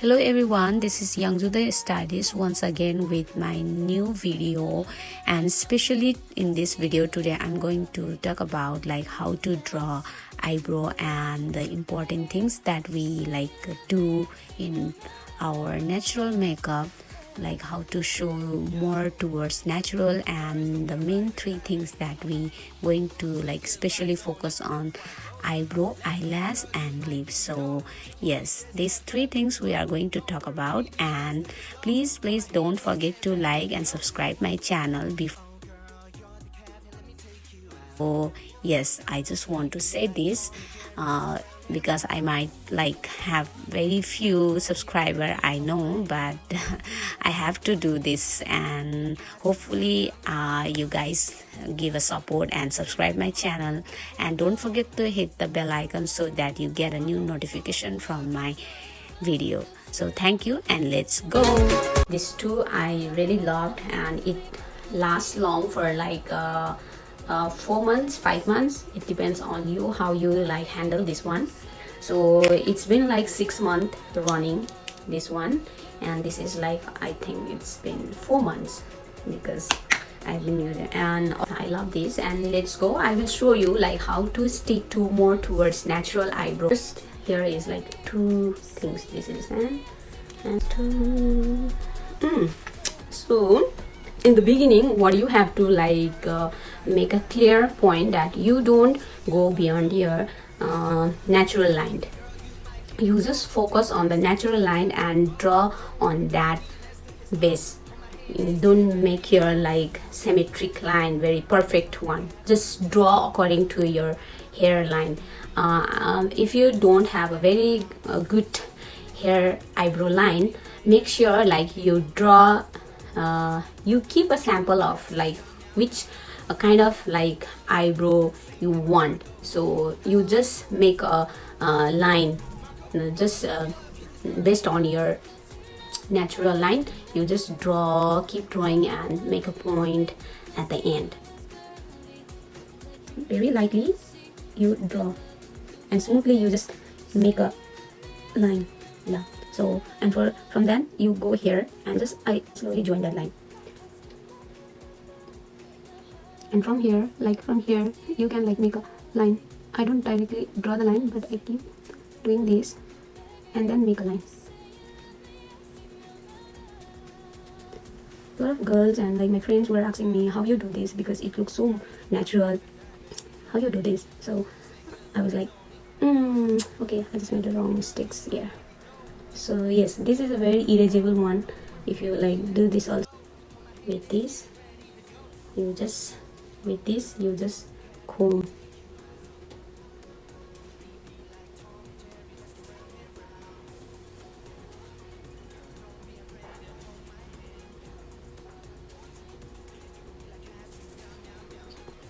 Hello everyone, this is yangjustyle once again with my new video, and especially in this video today I'm going to talk about how to draw eyebrow and the important things that we do in our natural makeup, like how to show more towards natural, and the main three things that we going to especially focus on: eyebrow, eyelash and lips. So yes, these three things we are going to talk about, and please don't forget to like and subscribe my channel before. So yes, I just want to say this because I might have very few subscriber, I know, but I have to do this, and hopefully you guys give a support and subscribe my channel, and don't forget to hit the bell icon so that you get a new notification from my video. So thank you, and let's go. This too I really loved, and it lasts long for 4 months, 5 months. It depends on you how you handle this one. So it's been 6 months running this one, and this is I think it's been 4 months because I've been using, and I love this. And let's go, I will show you how to stick to more towards natural eyebrows. Here is two things. This is and two. So in the beginning, what you have to make a clear point that you don't go beyond your natural line. You just focus on the natural line and draw on that base. Don't make your symmetric line very perfect one. Just draw according to your hairline. If you don't have a very good hair eyebrow line, make sure you draw, you keep a sample of which kind of eyebrow you want. So you just make a line, just based on your natural line. You just draw, keep drawing, and make a point at the end. Very lightly you draw, and smoothly you just make a line. Yeah. So, and from then you go here and just slowly join that line, and from here you can make a line. I don't directly draw the line, but I keep doing this and then make a line. A lot of girls and my friends were asking me how you do this, because it looks so natural. How you do this? So I was like, okay, I just made the wrong mistakes here. So yes, this is a very erasable one. If you do this also with this, you just comb.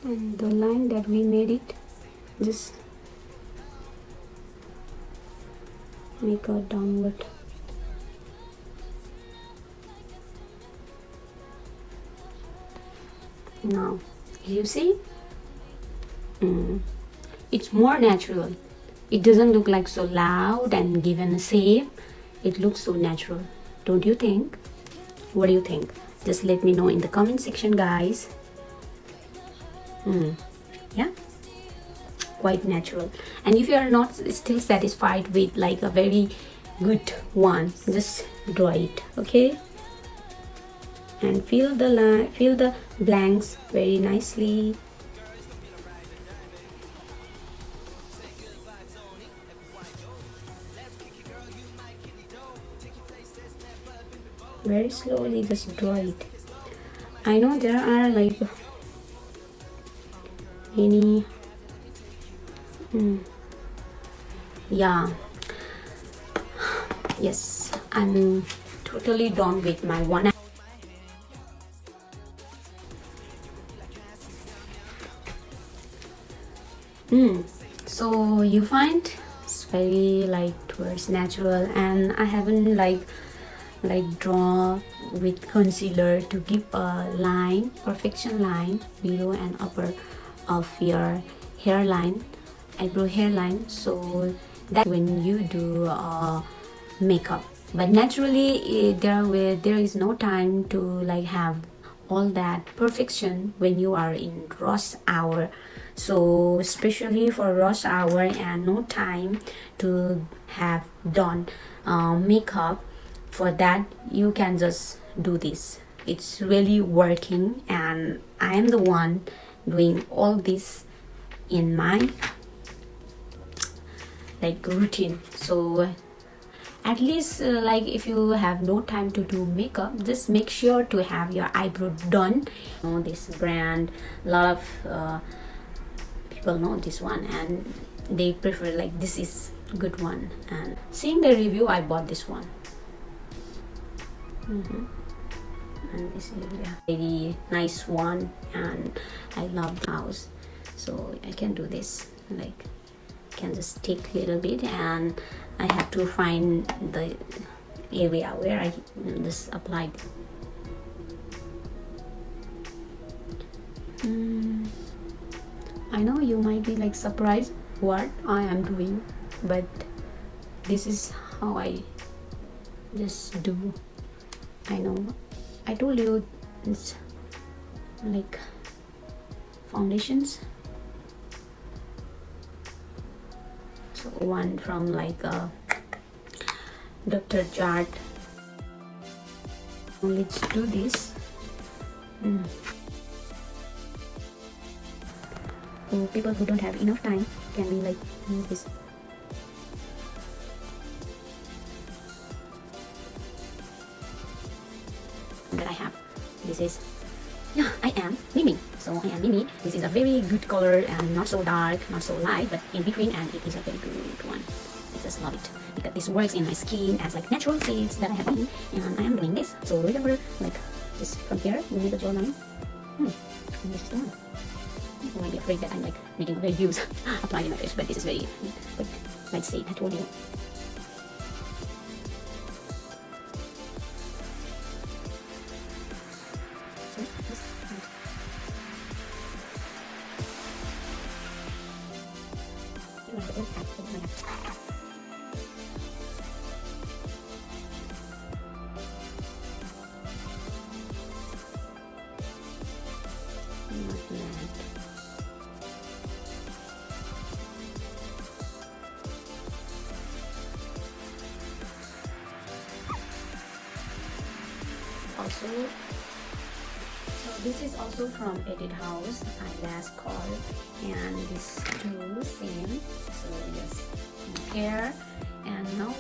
And the line that we made it, just make a downward. Now you see, it's more natural. It doesn't look so loud and given a shape. It looks so natural, don't you think? What do you think? Just let me know in the comment section, guys. Yeah, quite natural. And if you are not still satisfied with a very good one, just draw it, okay? And fill the line, fill the blanks very nicely. Very slowly just draw it. I know there are many yeah, yes, I'm totally done with my one. So you find it's very towards natural, and I haven't draw with concealer to give a line, perfection line below and upper of your hairline, eyebrow hairline, so that when you do makeup But naturally there is no time to like have all that perfection when you are in rush hour. So especially for rush hour and no time to have done makeup, for that you can just do this. It's really working, and I am the one doing all this in my like routine. So at least like if you have no time to do makeup, just make sure to have your eyebrow done. You know, this brand, a lot of people know this one and they prefer like this is good one, and seeing the review I bought this one. And this is a very nice one, and I love the house, so I can do this. Like can just take a little bit, and I have to find the area where I just applied. I know you might be like surprised what I am doing, but this is how I just do. I know I told you it's like foundations. So one from like Dr. Jart. Let's do this. So people who don't have enough time can be like use this. That I have. This is, yeah, I am Mimi. So I am Mimi. This is a very good color and not so dark, not so light, but in between, and it is a very good one. I just love it because this works in my skin as like natural shades that I have in, and I am doing this. So remember, like this from here, you need the jawline. And this is the one. You might be afraid that I'm like making a very huge applying in my face, but this is very quick. Let's see, I told you. Also, so this is also from Edit House eyelash call, and these two same. So yes, hair, and now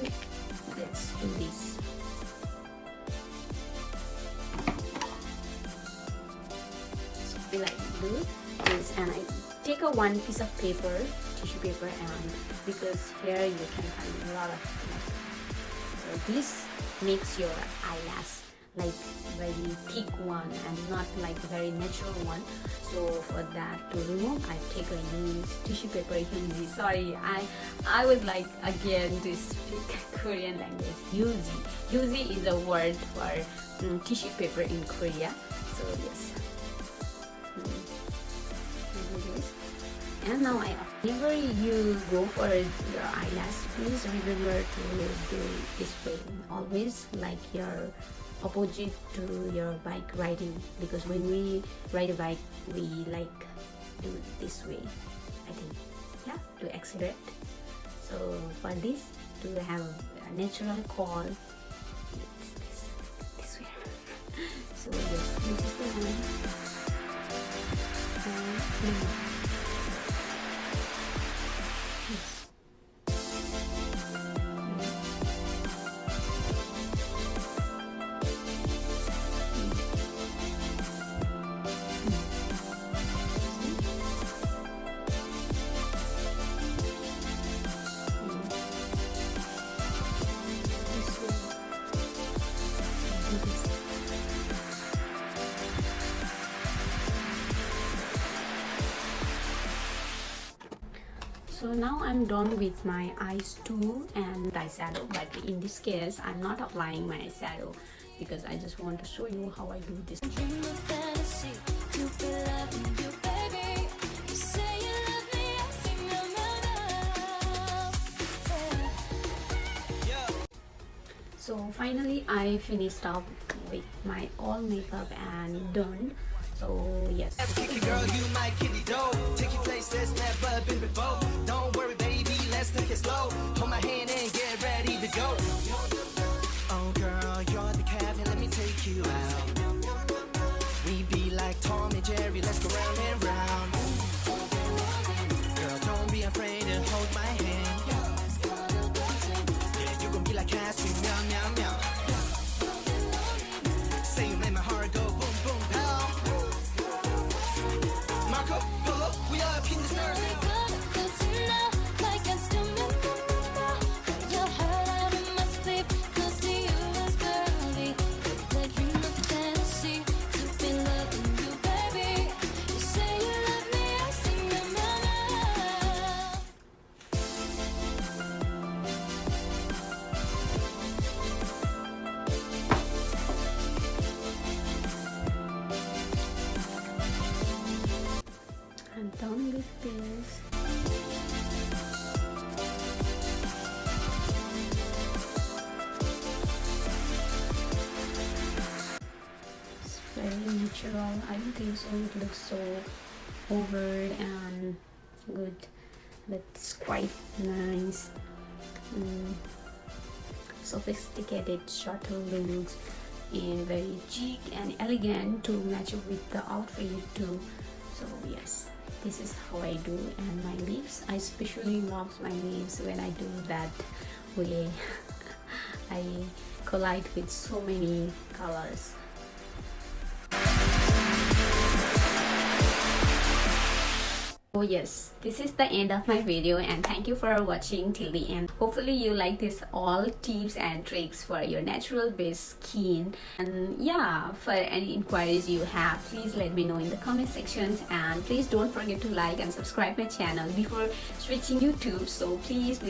let's do this. So I like do this, and I take a one piece of paper, tissue paper, and because here you can find a lot of so this makes your eyelash like very thick one and not like very natural one. So for that to remove, I take a use tissue paper. Yuzi. Sorry, I was like again to speak Korean language. Yuzi. Yuzi is a word for tissue paper in Korea. So yes. And now whenever you go for your eyelash, please remember to do this way. Always like your opposite to your bike riding, because when we ride a bike we like do it this way, I think, yeah, to accelerate. So for this to have a natural call, it's this way. So yes, this is the one. So now I'm done with my eyes too and eyeshadow, but in this case I'm not applying my eyeshadow because I just want to show you how I do this. So finally I finished up with my all makeup and done. So yes. Let's kick it, girl, you might get it dough. Take you places never been before. Don't worry, baby, let's take it slow. Hold my hand and get ready to go. Oh, girl, you're the captain, let me take you out. We be like Tom and Jerry, let's go round and round. Girl, don't be afraid to hold my hand. Yeah, you gon' be like Cassie, meow, meow, meow. Say you made my heart go boom, boom, pow. Marco, Polo, we are up in the stars. I'm done with this. It's very natural. I don't think so it looks so over and good, but it's quite nice. Sophisticated shuttle looks and very chic and elegant to match up with the outfit too. So yes, this is how I do. And my lips, I especially love my lips when I do that way. I collide with so many colors. Oh yes, this is the end of my video, and thank you for watching till the end. Hopefully you like this all tips and tricks for your natural based skin. And yeah, for any inquiries you have, please let me know in the comment sections, and please don't forget to like and subscribe my channel before switching YouTube. So please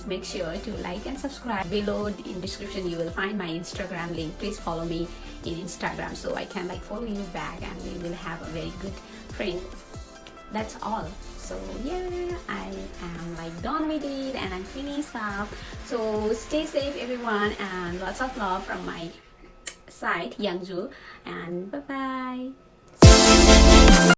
make sure to like and subscribe. Below in description you will find my Instagram link. Please follow me in Instagram so I can like follow you back and we will have a very good friend. That's all. So yeah, I am like done with it and I'm finished up. So stay safe everyone, and lots of love from my side, Yangju, and bye bye.